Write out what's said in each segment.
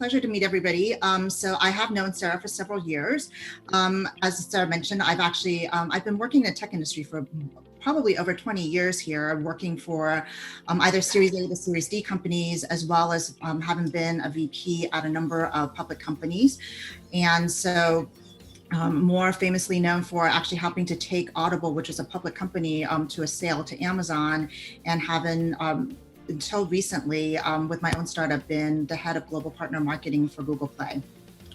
pleasure to meet everybody. So I have known Sarah for several years. As Sarah mentioned, I've been working in the tech industry for probably over 20 years here, working for either Series A to Series D companies, as well as having been a VP at a number of public companies. And so more famously known for actually helping to take Audible, which is a public company, to a sale to Amazon, and having until recently, with my own startup, been the head of global partner marketing for Google Play,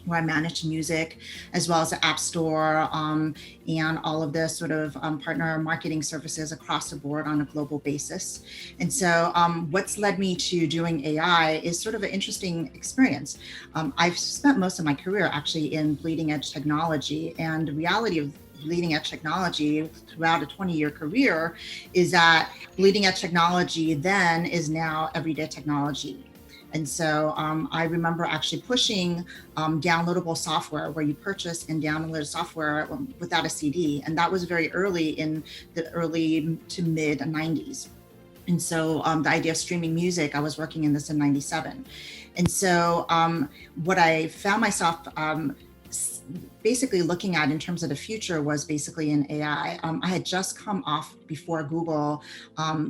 where I manage music as well as the App Store and all of the sort of partner marketing services across the board on a global basis. And so what's led me to doing AI is sort of an interesting experience. I've spent most of my career actually in bleeding edge technology, and the reality of bleeding edge technology throughout a 20-year career is that bleeding edge technology then is now everyday technology. And so I remember actually pushing downloadable software where you purchase and download software without a CD. And that was very early in the early to mid 90s. And so the idea of streaming music, I was working in this in 97. And so what I found myself basically looking at in terms of the future was basically in AI. I had just come off before Google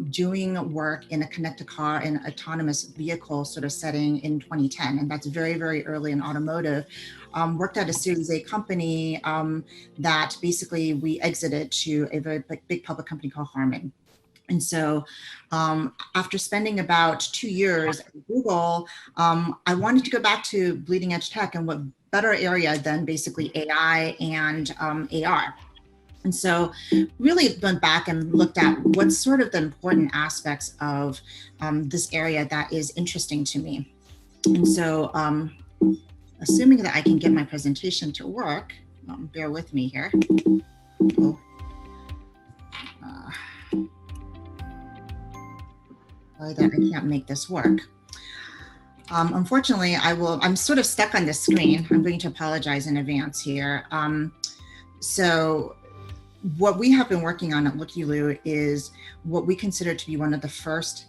doing work in a connected car and autonomous vehicle sort of setting in 2010. And that's very, very early in automotive. Worked at a Series A company that basically we exited to a very big public company called Harman. And so after spending about 2 years at Google, I wanted to go back to bleeding edge tech, and what better area than basically AI and AR. And so really went back and looked at what's sort of the important aspects of this area that is interesting to me. And so assuming that I can get my presentation to work, bear with me here. Oh. That I can't make this work. Unfortunately, I'm sort of stuck on this screen. I'm going to apologize in advance here. So what we have been working on at LookyLoo is what we consider to be one of the first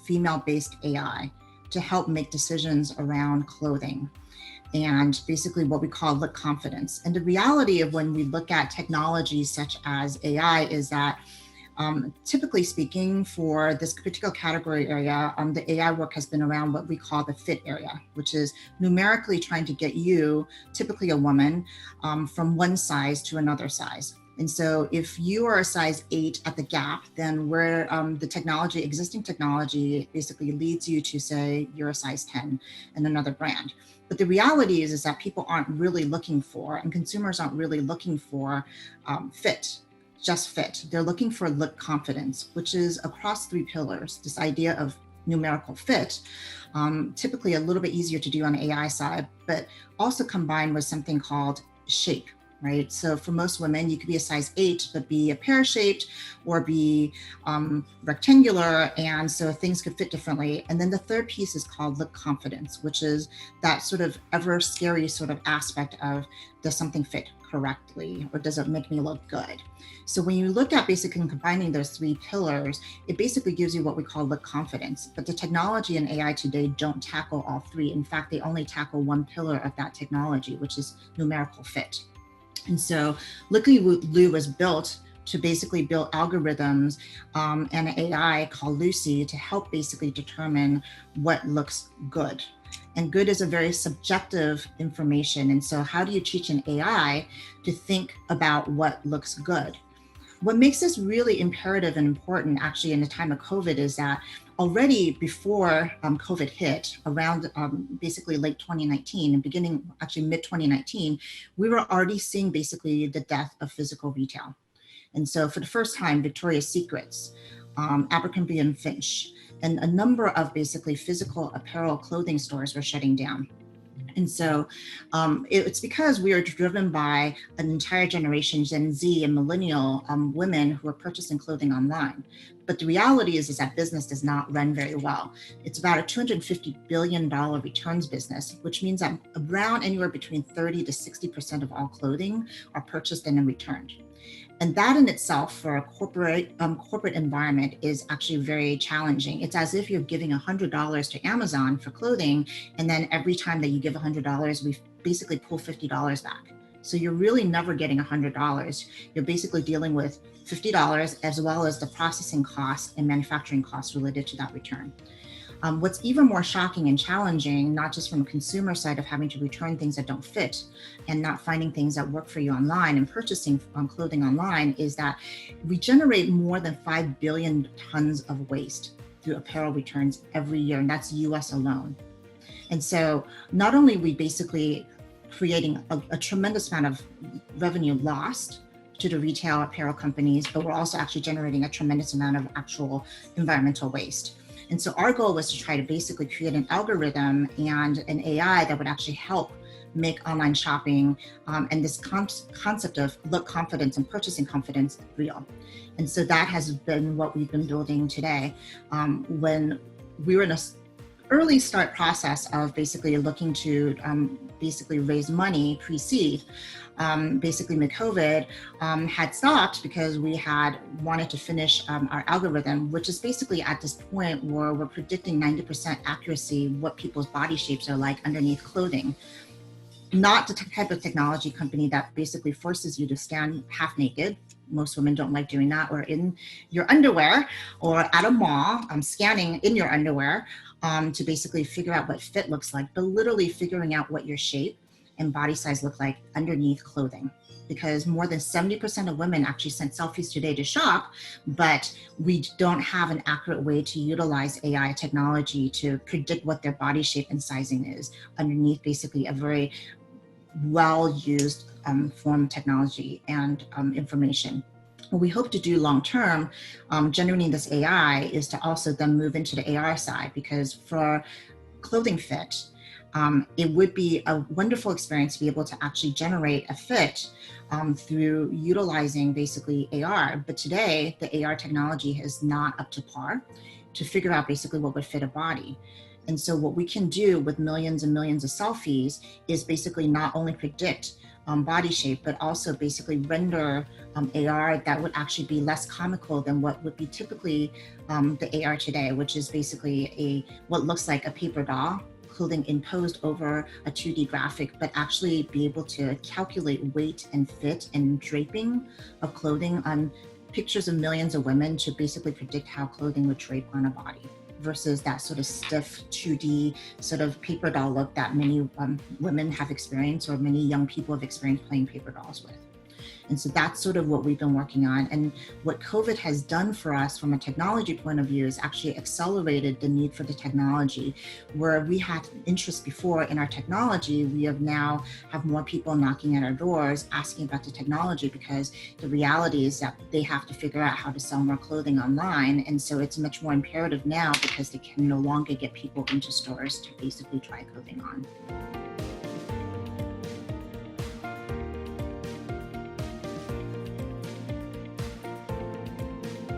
female-based AI to help make decisions around clothing, and basically what we call look confidence. And the reality of when we look at technologies such as AI is that typically speaking, for this particular category area, the AI work has been around what we call the fit area, which is numerically trying to get you, typically a woman, from one size to another size. And so if you are a size 8 at the Gap, then where the existing technology basically leads you to say you're a size 10 in another brand. But the reality is that people aren't really looking for, and consumers aren't really looking for just fit. They're looking for look confidence, which is across 3 pillars. This idea of numerical fit, typically a little bit easier to do on the AI side, but also combined with something called shape, right? So for most women, you could be a size 8, but be a pear-shaped or be rectangular, and so things could fit differently. And then the third piece is called look confidence, which is that sort of ever scary sort of aspect of, does something fit correctly, or does it make me look good? So when you look at basically combining those 3 pillars, it basically gives you what we call look confidence. But the technology and AI today don't tackle all 3. In fact, they only tackle one pillar of that technology, which is numerical fit. And so LookyLoo was built to basically build algorithms and an AI called Lucy to help basically determine what looks good. And good is a very subjective information. And so how do you teach an AI to think about what looks good? What makes this really imperative and important actually in the time of COVID is that already before COVID hit, around basically late 2019 and beginning actually mid 2019, we were already seeing basically the death of physical retail. And so for the first time, Victoria's Secrets, Abercrombie and Fitch, and a number of basically physical apparel clothing stores were shutting down. And so it's because we are driven by an entire generation, Gen Z and millennial women who are purchasing clothing online. But the reality is that business does not run very well. It's about a $250 billion returns business, which means that around anywhere between 30 to 60% of all clothing are purchased and then returned. And that in itself for a corporate environment is actually very challenging. It's as if you're giving $100 to Amazon for clothing, and then every time that you give $100, we basically pull $50 back. So you're really never getting $100. You're basically dealing with $50 as well as the processing costs and manufacturing costs related to that return. What's even more shocking and challenging, not just from a consumer side of having to return things that don't fit and not finding things that work for you online and purchasing clothing online, is that we generate more than 5 billion tons of waste through apparel returns every year, and that's US alone. And so not only are we basically creating a tremendous amount of revenue lost to the retail apparel companies, but we're also actually generating a tremendous amount of actual environmental waste. And so our goal was to try to basically create an algorithm and an AI that would actually help make online shopping and this concept of look confidence and purchasing confidence real. And so that has been what we've been building today. When we were in a early start process of basically looking to basically raise money pre-seed, basically mid-COVID had stopped because we had wanted to finish our algorithm, which is basically at this point where we're predicting 90% accuracy what people's body shapes are like underneath clothing. Not the type of technology company that basically forces you to stand half naked. Most women don't like doing that, or in your underwear, or at a mall, scanning in your underwear to basically figure out what fit looks like, but literally figuring out what your shape and body size look like underneath clothing. Because more than 70% of women actually send selfies today to shop, but we don't have an accurate way to utilize AI technology to predict what their body shape and sizing is underneath basically a very well-used form of technology and information. What we hope to do long-term, generating this AI, is to also then move into the AR side, because for clothing fit, it would be a wonderful experience to be able to actually generate a fit through utilizing basically AR. But today, the AR technology is not up to par to figure out basically what would fit a body. And so what we can do with millions and millions of selfies is basically not only predict body shape, but also basically render AR that would actually be less comical than what would be typically the AR today, which is basically what looks like a paper doll clothing imposed over a 2D graphic, but actually be able to calculate weight and fit and draping of clothing on pictures of millions of women to basically predict how clothing would drape on a body, versus that sort of stiff 2D sort of paper doll look that many women have experienced, or many young people have experienced playing paper dolls with. And so that's sort of what we've been working on. And what COVID has done for us from a technology point of view is actually accelerated the need for the technology. Where we had interest before in our technology, we have now have more people knocking at our doors asking about the technology, because the reality is that they have to figure out how to sell more clothing online. And so it's much more imperative now, because they can no longer get people into stores to basically try clothing on.